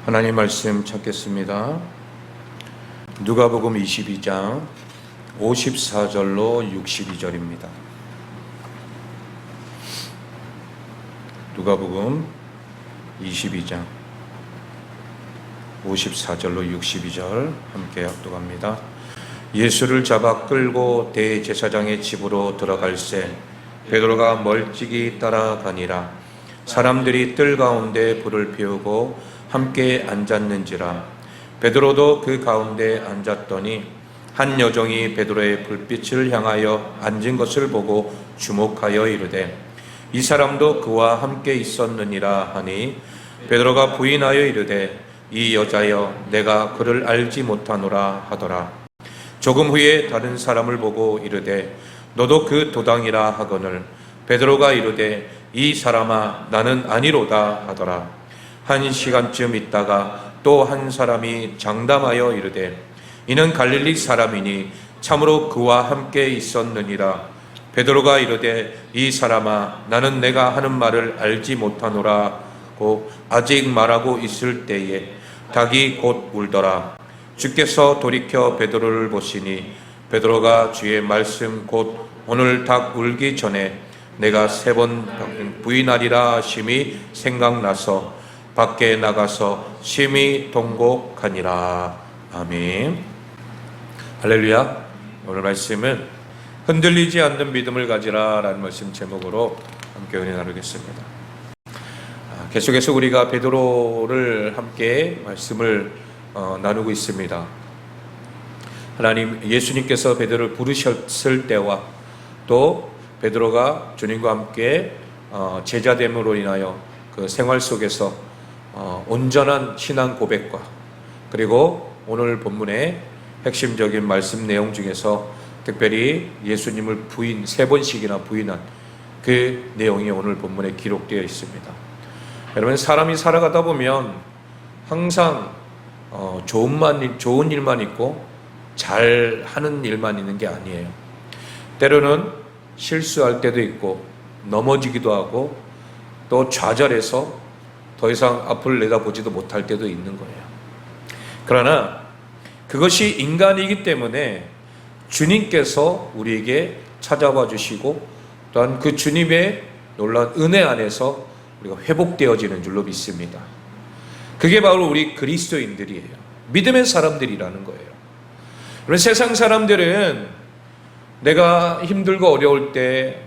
하나님 말씀 찾겠습니다. 누가복음 22장 54절로 62절입니다. 누가복음 22장 54절로 62절 함께 합독합니다. 예수를 잡아 끌고 대제사장의 집으로 들어갈새 베드로가 멀찍이 따라가니라. 사람들이 뜰 가운데 불을 피우고 함께 앉았는지라. 베드로도 그 가운데 앉았더니 한 여종이 베드로의 불빛을 향하여 앉은 것을 보고 주목하여 이르되 이 사람도 그와 함께 있었느니라 하니 베드로가 부인하여 이르되 이 여자여 내가 그를 알지 못하노라 하더라. 조금 후에 다른 사람을 보고 이르되 너도 그 도당이라 하거늘 베드로가 이르되 이 사람아 나는 아니로다 하더라. 한 시간쯤 있다가 또 한 사람이 장담하여 이르되 이는 갈릴리 사람이니 참으로 그와 함께 있었느니라. 베드로가 이르되 이 사람아 나는 내가 하는 말을 알지 못하노라고 아직 말하고 있을 때에 닭이 곧 울더라. 주께서 돌이켜 베드로를 보시니 베드로가 주의 말씀 곧 오늘 닭 울기 전에 내가 3번 부인하리라 하심이 생각나서 밖에 나가서 심히 통곡하니라. 아멘. 할렐루야. 오늘 말씀은 흔들리지 않는 믿음을 가지라 라는 말씀 제목으로 함께 은혜 나누겠습니다. 계속해서 우리가 베드로를 함께 말씀을 나누고 있습니다. 하나님 예수님께서 베드로를 부르셨을 때와 또 베드로가 주님과 함께 제자됨으로 인하여 그 생활 속에서 온전한 신앙 고백과 그리고 오늘 본문의 핵심적인 말씀 내용 중에서 특별히 예수님을 3번씩이나 부인한 그 내용이 오늘 본문에 기록되어 있습니다. 여러분 사람이 살아가다 보면 항상 좋은 일만 있고 잘하는 일만 있는 게 아니에요. 때로는 실수할 때도 있고 넘어지기도 하고 또 좌절해서 더 이상 앞을 내다보지도 못할 때도 있는 거예요. 그러나 그것이 인간이기 때문에 주님께서 우리에게 찾아와 주시고 또한 그 주님의 놀라운 은혜 안에서 우리가 회복되어지는 줄로 믿습니다. 그게 바로 우리 그리스도인들이에요. 믿음의 사람들이라는 거예요. 그런 세상 사람들은 내가 힘들고 어려울 때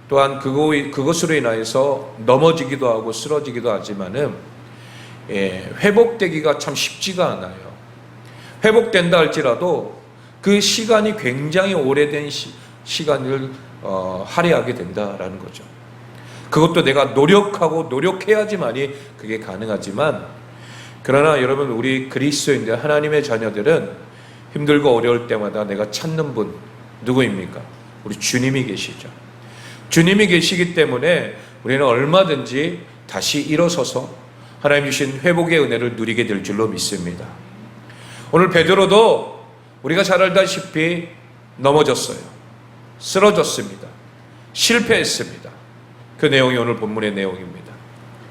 또한 그것으로 인하여서 넘어지기도 하고 쓰러지기도 하지만은 회복되기가 참 쉽지가 않아요. 회복된다 할지라도 그 시간이 굉장히 오래된 시간을 할애하게 된다라는 거죠. 그것도 내가 노력해야지만이 그게 가능하지만 그러나 여러분 우리 그리스도인들 하나님의 자녀들은 힘들고 어려울 때마다 내가 찾는 분 누구입니까? 우리 주님이 계시죠. 주님이 계시기 때문에 우리는 얼마든지 다시 일어서서 하나님 주신 회복의 은혜를 누리게 될 줄로 믿습니다. 오늘 베드로도 우리가 잘 알다시피 넘어졌어요. 쓰러졌습니다. 실패했습니다. 그 내용이 오늘 본문의 내용입니다.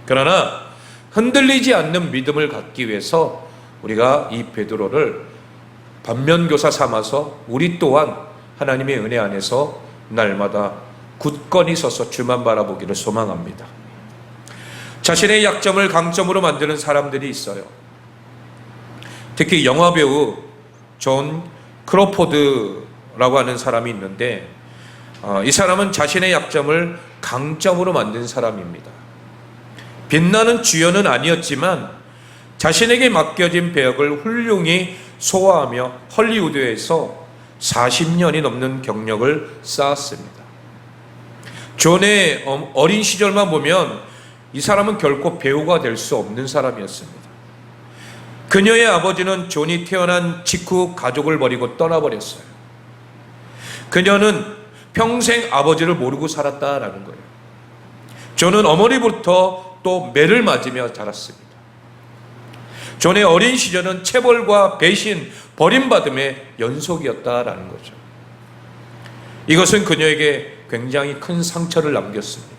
그러나 흔들리지 않는 믿음을 갖기 위해서 우리가 이 베드로를 반면교사 삼아서 우리 또한 하나님의 은혜 안에서 날마다 굳건히 서서 주만 바라보기를 소망합니다. 자신의 약점을 강점으로 만드는 사람들이 있어요. 특히 영화배우 존 크로포드라고 하는 사람이 있는데 이 사람은 자신의 약점을 강점으로 만든 사람입니다. 빛나는 주연은 아니었지만 자신에게 맡겨진 배역을 훌륭히 소화하며 헐리우드에서 40년이 넘는 경력을 쌓았습니다. 존의 어린 시절만 보면 이 사람은 결코 배우가 될 수 없는 사람이었습니다. 그녀의 아버지는 존이 태어난 직후 가족을 버리고 떠나버렸어요. 그녀는 평생 아버지를 모르고 살았다라는 거예요. 존은 어머니부터 또 매를 맞으며 자랐습니다. 존의 어린 시절은 체벌과 배신, 버림받음의 연속이었다라는 거죠. 이것은 그녀에게 굉장히 큰 상처를 남겼습니다.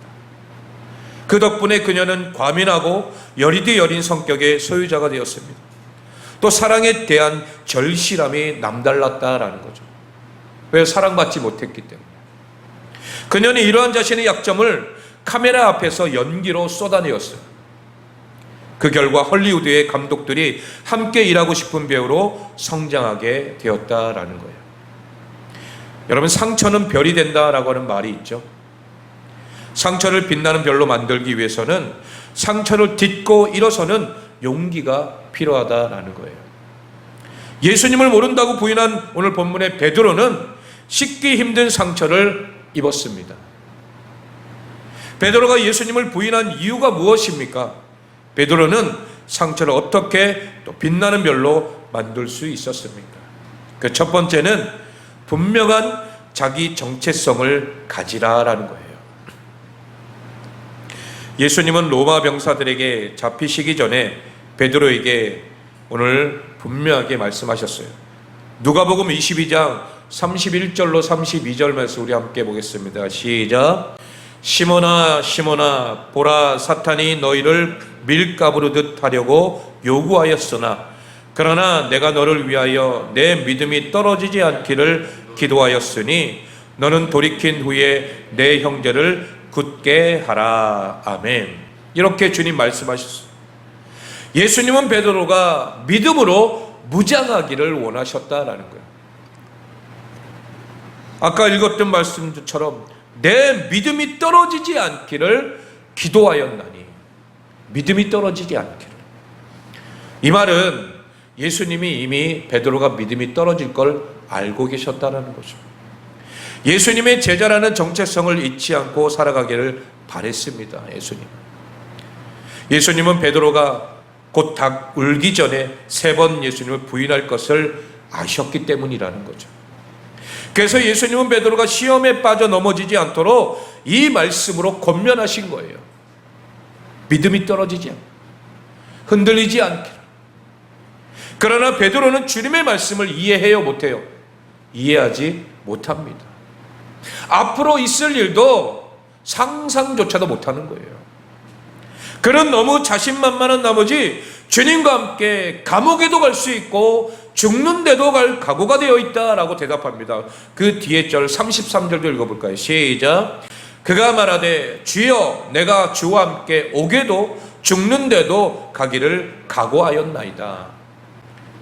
그 덕분에 그녀는 과민하고 여리디 여린 성격의 소유자가 되었습니다. 또 사랑에 대한 절실함이 남달랐다라는 거죠. 왜? 사랑받지 못했기 때문에. 그녀는 이러한 자신의 약점을 카메라 앞에서 연기로 쏟아내었어요. 그 결과 헐리우드의 감독들이 함께 일하고 싶은 배우로 성장하게 되었다라는 거예요. 여러분, 상처는 별이 된다라고 하는 말이 있죠. 상처를 빛나는 별로 만들기 위해서는 상처를 딛고 일어서는 용기가 필요하다라는 거예요. 예수님을 모른다고 부인한 오늘 본문의 베드로는 씻기 힘든 상처를 입었습니다. 베드로가 예수님을 부인한 이유가 무엇입니까? 베드로는 상처를 어떻게 또 빛나는 별로 만들 수 있었습니까? 그 첫 번째는 분명한 자기 정체성을 가지라라는 거예요. 예수님은 로마 병사들에게 잡히시기 전에 베드로에게 오늘 분명하게 말씀하셨어요. 누가복음 22장 31절로 32절 말씀 우리 함께 보겠습니다. 시작. 시몬아 시몬아, 보라, 사탄이 너희를 밀가부르듯 하려고 요구하였으나 그러나 내가 너를 위하여 내 믿음이 떨어지지 않기를 기도하였으니 너는 돌이킨 후에 내 형제를 굳게 하라. 아멘. 이렇게 주님 말씀하셨어요. 예수님은 베드로가 믿음으로 무장하기를 원하셨다라는 거예요. 아까 읽었던 말씀처럼 내 믿음이 떨어지지 않기를 기도하였나니, 믿음이 떨어지지 않기를. 이 말은 예수님이 이미 베드로가 믿음이 떨어질 걸 알고 계셨다는 거죠. 예수님의 제자라는 정체성을 잊지 않고 살아가기를 바랬습니다. 예수님은 베드로가 곧 닭 울기 전에 3번 예수님을 부인할 것을 아셨기 때문이라는 거죠. 그래서 예수님은 베드로가 시험에 빠져 넘어지지 않도록 이 말씀으로 권면하신 거예요. 믿음이 떨어지지 않고 흔들리지 않게. 그러나 베드로는 주님의 말씀을 이해해요, 못해요? 이해하지 못합니다. 앞으로 있을 일도 상상조차도 못하는 거예요. 그는 너무 자신만만한 나머지 주님과 함께 감옥에도 갈 수 있고 죽는데도 갈 각오가 되어 있다라고 대답합니다. 그 뒤에 절 33절도 읽어볼까요? 시작. 그가 말하되 주여 내가 주와 함께 오게도 죽는데도 가기를 각오하였나이다.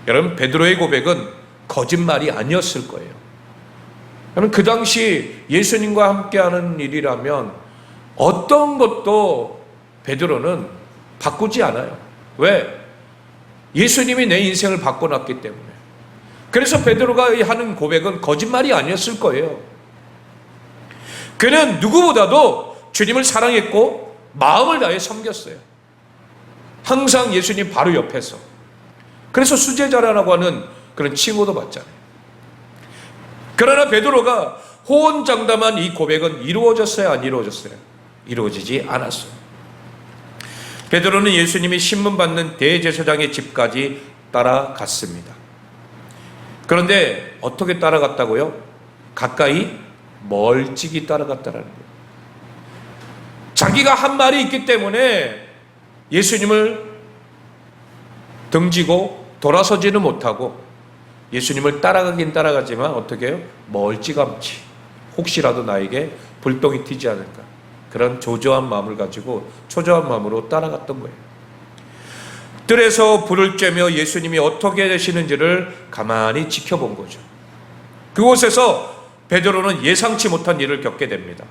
여러분, 베드로의 고백은 거짓말이 아니었을 거예요. 여러분, 그 당시 예수님과 함께하는 일이라면 어떤 것도 베드로는 바꾸지 않아요. 왜? 예수님이 내 인생을 바꿔놨기 때문에. 그래서 베드로가 하는 고백은 거짓말이 아니었을 거예요. 그는 누구보다도 주님을 사랑했고 마음을 다해 섬겼어요. 항상 예수님 바로 옆에서. 그래서 수제자라고 하는 그런 칭호도 받잖아요. 그러나 베드로가 호언장담한 이 고백은 이루어졌어요, 안 이루어졌어요? 이루어지지 않았어요. 베드로는 예수님이 신문받는 대제사장의 집까지 따라갔습니다. 그런데 어떻게 따라갔다고요? 가까이 멀찍이 따라갔다는 거예요. 자기가 한 말이 있기 때문에 예수님을 등지고 돌아서지는 못하고 예수님을 따라가긴 따라가지만 어떻게 해요? 멀찌감치, 혹시라도 나에게 불똥이 튀지 않을까, 그런 조조한 마음을 가지고 초조한 마음으로 따라갔던 거예요. 뜰에서 불을 쬐며 예수님이 어떻게 되시는지를 가만히 지켜본 거죠. 그곳에서 베드로는 예상치 못한 일을 겪게 됩니다.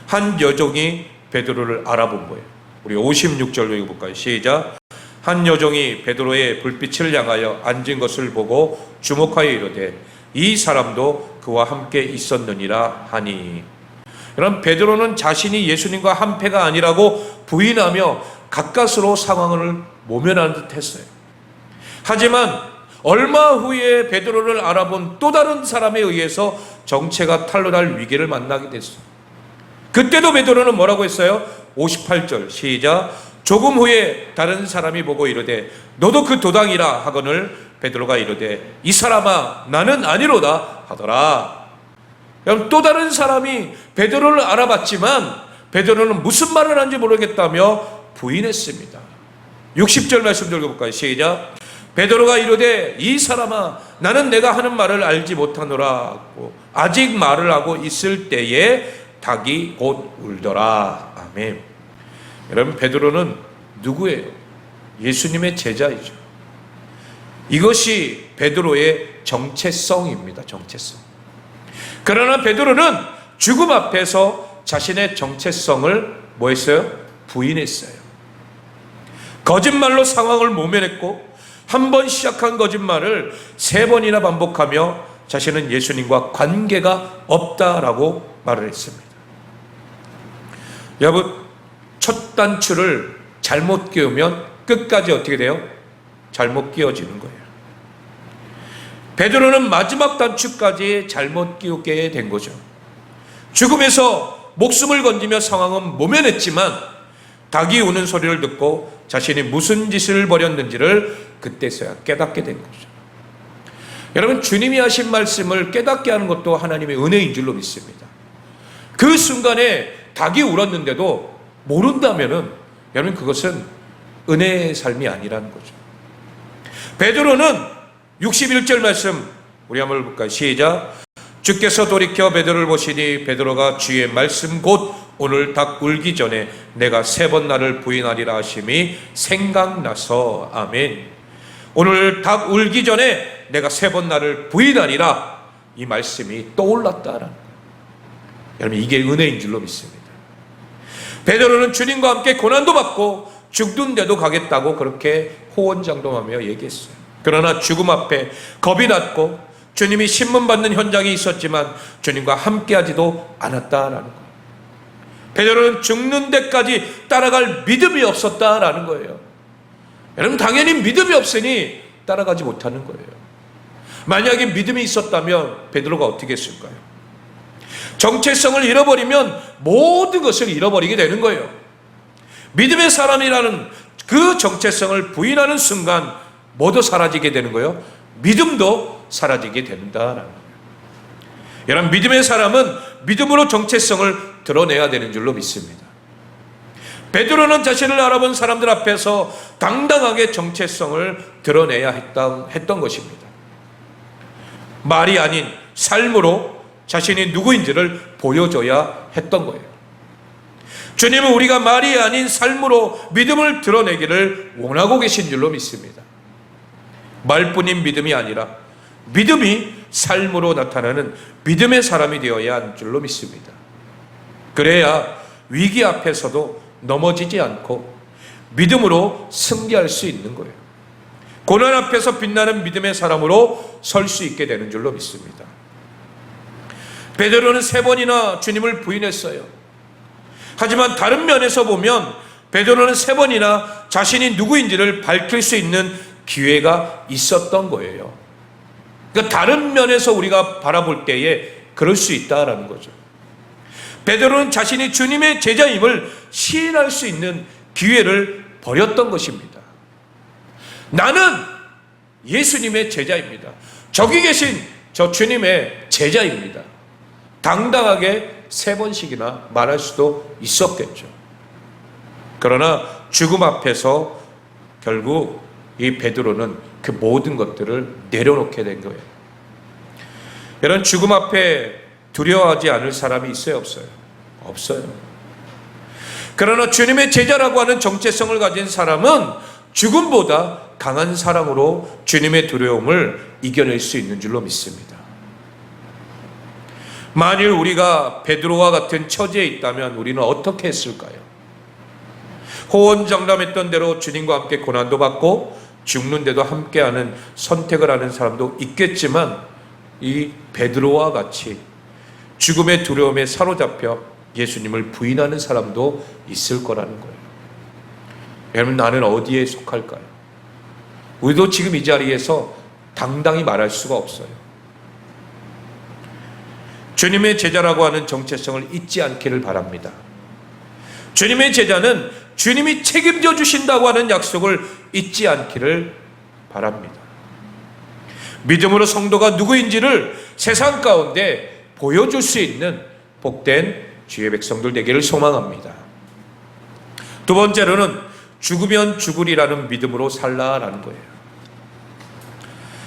한 여종이 베드로를 알아본 거예요. 우리 56절로 읽어볼까요? 시작. 한 여종이 베드로의 불빛을 향하여 앉은 것을 보고 주목하여 이르되 이 사람도 그와 함께 있었느니라 하니. 여러분, 베드로는 자신이 예수님과 한패가 아니라고 부인하며 가까스로 상황을 모면하는 듯 했어요. 하지만 얼마 후에 베드로를 알아본 또 다른 사람에 의해서 정체가 탄로날 위기를 만나게 됐어요. 그때도 베드로는 뭐라고 했어요? 58절 시작. 조금 후에 다른 사람이 보고 이르되 너도 그 도당이라 하거늘 베드로가 이르되 이 사람아 나는 아니로다 하더라. 여러분, 또 다른 사람이 베드로를 알아봤지만 베드로는 무슨 말을 하는지 모르겠다며 부인했습니다. 60절 말씀 읽어볼까요? 시작. 베드로가 이르되 이 사람아 나는 내가 하는 말을 알지 못하노라 하고 아직 말을 하고 있을 때에 닭이 곧 울더라. 아멘. 여러분, 베드로는 누구예요? 예수님의 제자이죠. 이것이 베드로의 정체성입니다. 정체성. 그러나 베드로는 죽음 앞에서 자신의 정체성을 뭐 했어요? 부인했어요. 거짓말로 상황을 모면했고 한 번 시작한 거짓말을 3번이나 반복하며 자신은 예수님과 관계가 없다라고 말을 했습니다. 여러분, 첫 단추를 잘못 끼우면 끝까지 어떻게 돼요? 잘못 끼워지는 거예요. 베드로는 마지막 단추까지 잘못 끼우게 된 거죠. 죽음에서 목숨을 건지며 상황은 모면했지만 닭이 우는 소리를 듣고 자신이 무슨 짓을 벌였는지를 그때서야 깨닫게 된 거죠. 여러분, 주님이 하신 말씀을 깨닫게 하는 것도 하나님의 은혜인 줄로 믿습니다. 그 순간에 닭이 울었는데도 모른다면은 여러분, 그것은 은혜의 삶이 아니라는 거죠. 베드로는 61절 말씀 우리 한번 볼까요? 시작. 주께서 돌이켜 베드로를 보시니 베드로가 주의 말씀 곧 오늘 닭 울기 전에 내가 3번 나를 부인하리라 하심이 생각나서. 아멘. 오늘 닭 울기 전에 내가 3번 나를 부인하리라, 이 말씀이 떠올랐다라는 거예요. 여러분, 이게 은혜인 줄로 믿습니다. 베드로는 주님과 함께 고난도 받고 죽는데도 가겠다고 그렇게 호언장담하며 얘기했어요. 그러나 죽음 앞에 겁이 났고 주님이 신문받는 현장이 있었지만 주님과 함께하지도 않았다라는 거예요. 베드로는 죽는 데까지 따라갈 믿음이 없었다라는 거예요. 여러분, 당연히 믿음이 없으니 따라가지 못하는 거예요. 만약에 믿음이 있었다면 베드로가 어떻게 했을까요? 정체성을 잃어버리면 모든 것을 잃어버리게 되는 거예요. 믿음의 사람이라는 그 정체성을 부인하는 순간 모두 사라지게 되는 거예요. 믿음도 사라지게 된다라는 거예요. 여러분, 믿음의 사람은 믿음으로 정체성을 드러내야 되는 줄로 믿습니다. 베드로는 자신을 알아본 사람들 앞에서 당당하게 정체성을 드러내야 했던 것입니다. 말이 아닌 삶으로 자신이 누구인지를 보여줘야 했던 거예요. 주님은 우리가 말이 아닌 삶으로 믿음을 드러내기를 원하고 계신 줄로 믿습니다. 말뿐인 믿음이 아니라 믿음이 삶으로 나타나는 믿음의 사람이 되어야 할 줄로 믿습니다. 그래야 위기 앞에서도 넘어지지 않고 믿음으로 승리할 수 있는 거예요. 고난 앞에서 빛나는 믿음의 사람으로 설 수 있게 되는 줄로 믿습니다. 베드로는 3번이나 주님을 부인했어요. 하지만 다른 면에서 보면 베드로는 3번이나 자신이 누구인지를 밝힐 수 있는 기회가 있었던 거예요. 그러니까 다른 면에서 우리가 바라볼 때에 그럴 수 있다라는 거죠. 베드로는 자신이 주님의 제자임을 시인할 수 있는 기회를 버렸던 것입니다. 나는 예수님의 제자입니다. 저기 계신 저 주님의 제자입니다. 당당하게 3번씩이나 말할 수도 있었겠죠. 그러나 죽음 앞에서 결국 이 베드로는 그 모든 것들을 내려놓게 된 거예요. 여러분, 죽음 앞에 두려워하지 않을 사람이 있어요, 없어요? 없어요. 그러나 주님의 제자라고 하는 정체성을 가진 사람은 죽음보다 강한 사랑으로 주님의 두려움을 이겨낼 수 있는 줄로 믿습니다. 만일 우리가 베드로와 같은 처지에 있다면 우리는 어떻게 했을까요? 호언장담했던 대로 주님과 함께 고난도 받고 죽는데도 함께하는 선택을 하는 사람도 있겠지만 이 베드로와 같이 죽음의 두려움에 사로잡혀 예수님을 부인하는 사람도 있을 거라는 거예요. 여러분, 나는 어디에 속할까요? 우리도 지금 이 자리에서 당당히 말할 수가 없어요. 주님의 제자라고 하는 정체성을 잊지 않기를 바랍니다. 주님의 제자는 주님이 책임져 주신다고 하는 약속을 잊지 않기를 바랍니다. 믿음으로 성도가 누구인지를 세상 가운데 보여줄 수 있는 복된 주의 백성들 되기를 소망합니다. 두 번째로는 죽으면 죽으리라는 믿음으로 살라라는 거예요.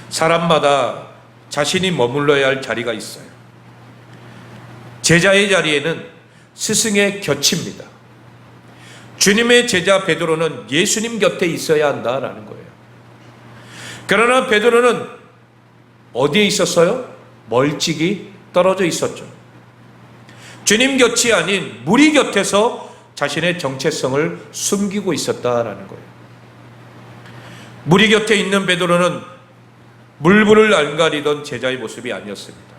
사람마다 자신이 머물러야 할 자리가 있어요. 제자의 자리에는 스승의 곁입니다. 주님의 제자 베드로는 예수님 곁에 있어야 한다라는 거예요. 그러나 베드로는 어디에 있었어요? 멀찍이 떨어져 있었죠. 주님 곁이 아닌 무리 곁에서 자신의 정체성을 숨기고 있었다라는 거예요. 무리 곁에 있는 베드로는 물불을 안 가리던 제자의 모습이 아니었습니다.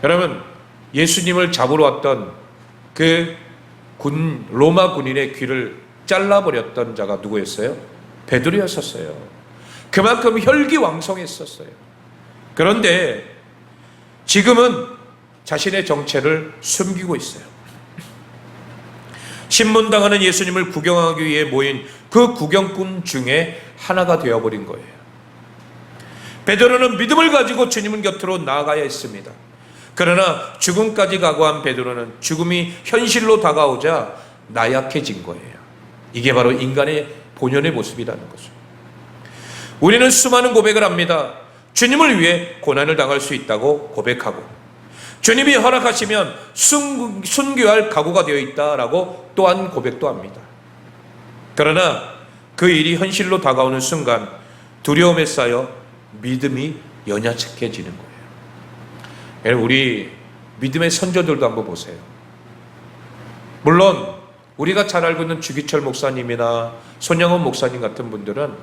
여러분, 예수님을 잡으러 왔던 그 로마 군인의 귀를 잘라버렸던 자가 누구였어요? 베드로였었어요. 그만큼 혈기왕성했었어요. 그런데 지금은 자신의 정체를 숨기고 있어요. 신문당하는 예수님을 구경하기 위해 모인 그 구경꾼 중에 하나가 되어버린 거예요. 베드로는 믿음을 가지고 주님 곁으로 나아가야 했습니다. 그러나 죽음까지 각오한 베드로는 죽음이 현실로 다가오자 나약해진 거예요. 이게 바로 인간의 본연의 모습이라는 거죠. 우리는 수많은 고백을 합니다. 주님을 위해 고난을 당할 수 있다고 고백하고, 주님이 허락하시면 순교할 각오가 되어 있다라고 또한 고백도 합니다. 그러나 그 일이 현실로 다가오는 순간 두려움에 쌓여 믿음이 연약해지는 거예요. 여러분, 우리 믿음의 선조들도 한번 보세요. 물론 우리가 잘 알고 있는 주기철 목사님이나 손영원 목사님 같은 분들은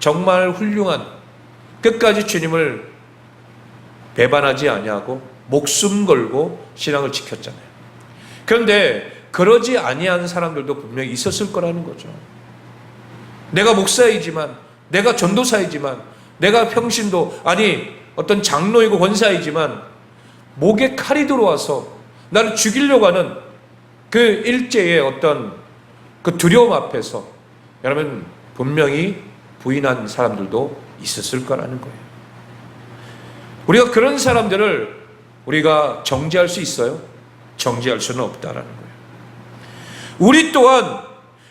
정말 훌륭한, 끝까지 주님을 배반하지 아니하고 목숨 걸고 신앙을 지켰잖아요. 그런데 그러지 아니한 사람들도 분명히 있었을 거라는 거죠. 내가 목사이지만, 내가 전도사이지만, 내가 평신도, 아니 어떤 장로이고 권사이지만 목에 칼이 들어와서 나를 죽이려고 하는 그 일제의 어떤 그 두려움 앞에서 여러분 분명히 부인한 사람들도 있었을 거라는 거예요. 우리가 그런 사람들을 우리가 정죄할 수 있어요? 정죄할 수는 없다라는 거예요. 우리 또한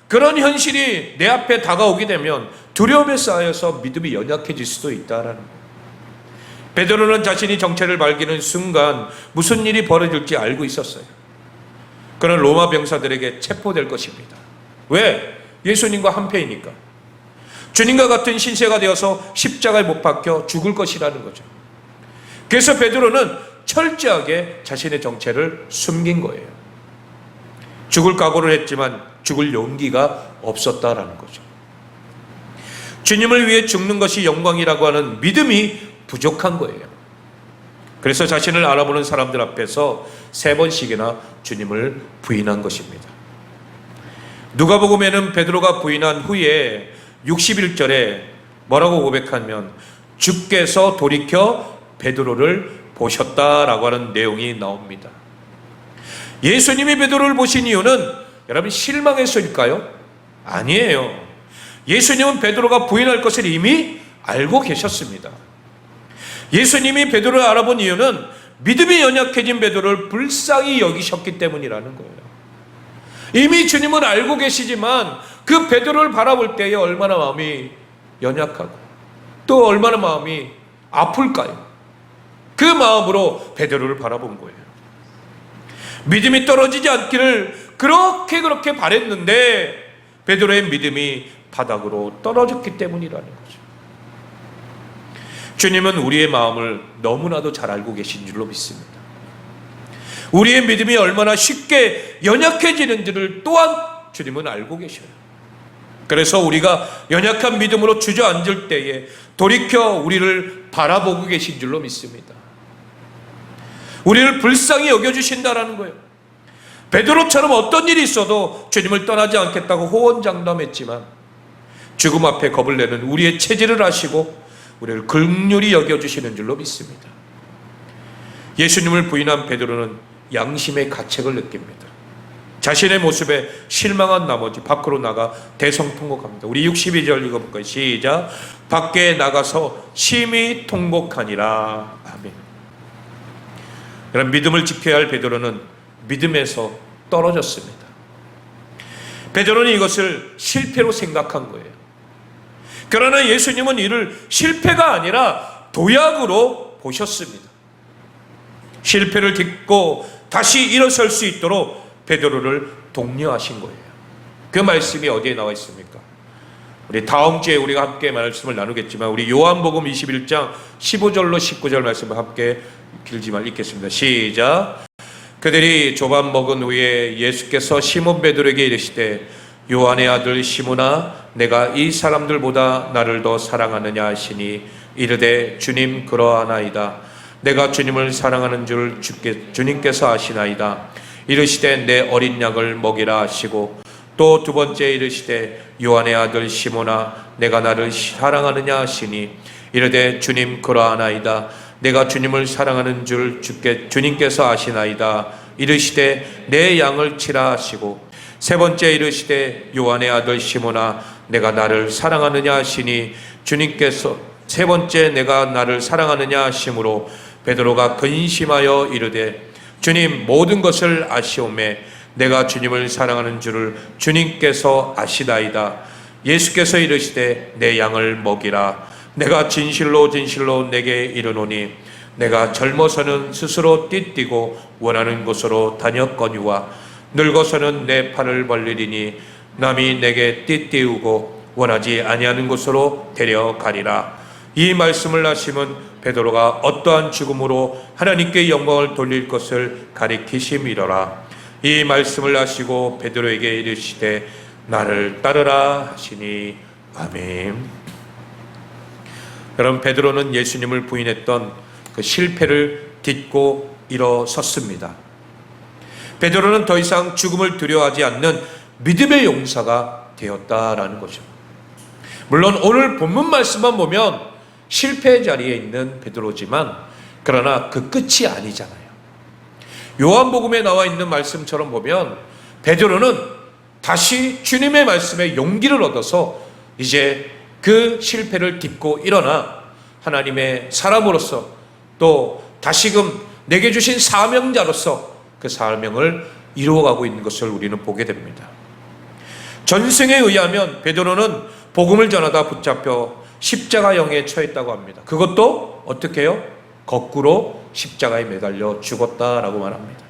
그런 현실이 내 앞에 다가오게 되면 두려움에 쌓여서 믿음이 연약해질 수도 있다라는 거예요. 베드로는 자신이 정체를 밝히는 순간 무슨 일이 벌어질지 알고 있었어요. 그는 로마 병사들에게 체포될 것입니다. 왜? 예수님과 한패이니까. 주님과 같은 신세가 되어서 십자가에 못 박혀 죽을 것이라는 거죠. 그래서 베드로는 철저하게 자신의 정체를 숨긴 거예요. 죽을 각오를 했지만 죽을 용기가 없었다라는 거죠. 주님을 위해 죽는 것이 영광이라고 하는 믿음이 부족한 거예요. 그래서 자신을 알아보는 사람들 앞에서 3번씩이나 주님을 부인한 것입니다. 누가복음에는 베드로가 부인한 후에 61절에 뭐라고 고백하면 주께서 돌이켜 베드로를 보셨다라고 하는 내용이 나옵니다. 예수님이 베드로를 보신 이유는 여러분 실망해서일까요? 아니에요. 예수님은 베드로가 부인할 것을 이미 알고 계셨습니다. 예수님이 베드로를 알아본 이유는 믿음이 연약해진 베드로를 불쌍히 여기셨기 때문이라는 거예요. 이미 주님은 알고 계시지만 그 베드로를 바라볼 때에 얼마나 마음이 연약하고 또 얼마나 마음이 아플까요? 그 마음으로 베드로를 바라본 거예요. 믿음이 떨어지지 않기를 그렇게 바랬는데 베드로의 믿음이 바닥으로 떨어졌기 때문이라는 거죠. 주님은 우리의 마음을 너무나도 잘 알고 계신 줄로 믿습니다. 우리의 믿음이 얼마나 쉽게 연약해지는지를 또한 주님은 알고 계셔요. 그래서 우리가 연약한 믿음으로 주저앉을 때에 돌이켜 우리를 바라보고 계신 줄로 믿습니다. 우리를 불쌍히 여겨주신다라는 거예요. 베드로처럼 어떤 일이 있어도 주님을 떠나지 않겠다고 호언장담했지만 죽음 앞에 겁을 내는 우리의 체질을 아시고 우리를 긍휼히 여겨주시는 줄로 믿습니다. 예수님을 부인한 베드로는 양심의 가책을 느낍니다. 자신의 모습에 실망한 나머지 밖으로 나가 대성통곡합니다. 우리 62절 읽어볼까요? 시작. 밖에 나가서 심히 통곡하니라. 아멘. 그럼 믿음을 지켜야 할 베드로는 믿음에서 떨어졌습니다. 베드로는 이것을 실패로 생각한 거예요. 그러나 예수님은 이를 실패가 아니라 도약으로 보셨습니다. 실패를 딛고 다시 일어설 수 있도록 베드로를 독려하신 거예요. 그 말씀이 어디에 나와 있습니까? 우리 다음 주에 우리가 함께 말씀을 나누겠지만 우리 요한복음 21장 15절로 19절 말씀을 함께 길지만 읽겠습니다. 시작. 그들이 조반 먹은 후에 예수께서 시몬 베드로에게 이르시되 요한의 아들 시몬아 내가 이 사람들보다 나를 더 사랑하느냐 하시니 이르되 주님 그러하나이다. 내가 주님을 사랑하는 줄 주님께서 아시나이다. 이르시되 내 어린 양을 먹이라 하시고 또 두 번째 이르시되 요한의 아들 시몬아 내가 나를 사랑하느냐 하시니 이르되 주님 그러하나이다. 내가 주님을 사랑하는 줄 주님께서 아시나이다. 이르시되 내 양을 치라 하시고 세 번째 이르시되 요한의 아들 시몬아 내가 나를 사랑하느냐 하시니 주님께서 세 번째 내가 나를 사랑하느냐 하심으로 베드로가 근심하여 이르되 주님 모든 것을 아시오매 내가 주님을 사랑하는 줄을 주님께서 아시나이다. 예수께서 이르시되 내 양을 먹이라. 내가 진실로 진실로 내게 이르노니 내가 젊어서는 스스로 띠뛰고 원하는 곳으로 다녔거니와 늙어서는 내 팔을 벌리리니 남이 내게 띠띠우고 원하지 아니하는 곳으로 데려가리라. 이 말씀을 하심은 베드로가 어떠한 죽음으로 하나님께 영광을 돌릴 것을 가리키심이로라. 이 말씀을 하시고 베드로에게 이르시되 나를 따르라 하시니 아멘. 여러분 베드로는 예수님을 부인했던 그 실패를 딛고 일어섰습니다. 베드로는 더 이상 죽음을 두려워하지 않는 믿음의 용사가 되었다라는 거죠. 물론 오늘 본문 말씀만 보면 실패의 자리에 있는 베드로지만 그러나 그 끝이 아니잖아요. 요한복음에 나와 있는 말씀처럼 보면 베드로는 다시 주님의 말씀에 용기를 얻어서 이제 그 실패를 딛고 일어나 하나님의 사람으로서 또 다시금 내게 주신 사명자로서 그 사명을 이루어가고 있는 것을 우리는 보게 됩니다. 전승에 의하면 베드로는 복음을 전하다 붙잡혀 십자가형에 처했다고 합니다. 그것도 어떻게 해요? 거꾸로 십자가에 매달려 죽었다라고 말합니다.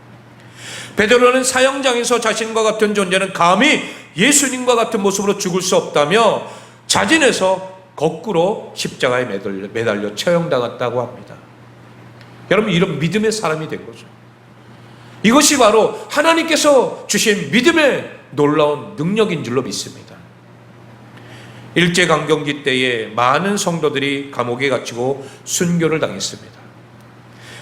베드로는 사형장에서 자신과 같은 존재는 감히 예수님과 같은 모습으로 죽을 수 없다며 자진해서 거꾸로 십자가에 매달려 처형당했다고 합니다. 여러분 이런 믿음의 사람이 된 거죠. 이것이 바로 하나님께서 주신 믿음의 놀라운 능력인 줄로 믿습니다. 일제강점기 때에 많은 성도들이 감옥에 갇히고 순교를 당했습니다.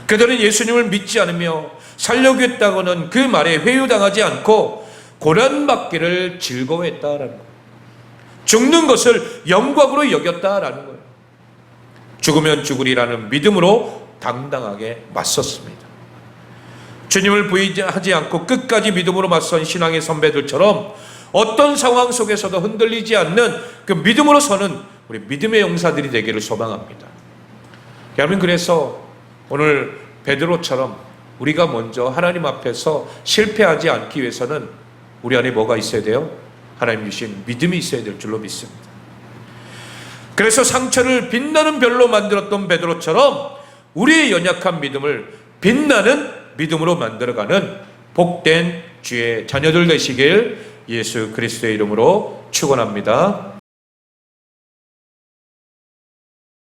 그들은 예수님을 믿지 않으며 살려주겠다고는 그 말에 회유당하지 않고 고난받기를 즐거워했다라는 거예요. 죽는 것을 영광으로 여겼다라는 거예요. 죽으면 죽으리라는 믿음으로 당당하게 맞섰습니다. 주님을 부인하지 않고 끝까지 믿음으로 맞선 신앙의 선배들처럼 어떤 상황 속에서도 흔들리지 않는 그 믿음으로 서는 우리 믿음의 용사들이 되기를 소망합니다. 여러분 그래서 오늘 베드로처럼 우리가 먼저 하나님 앞에서 실패하지 않기 위해서는 우리 안에 뭐가 있어야 돼요? 하나님 주신 믿음이 있어야 될 줄로 믿습니다. 그래서 상처를 빛나는 별로 만들었던 베드로처럼 우리의 연약한 믿음을 빛나는 믿음으로 만들어가는 복된 주의 자녀들 되시길 예수 그리스도의 이름으로 축원합니다.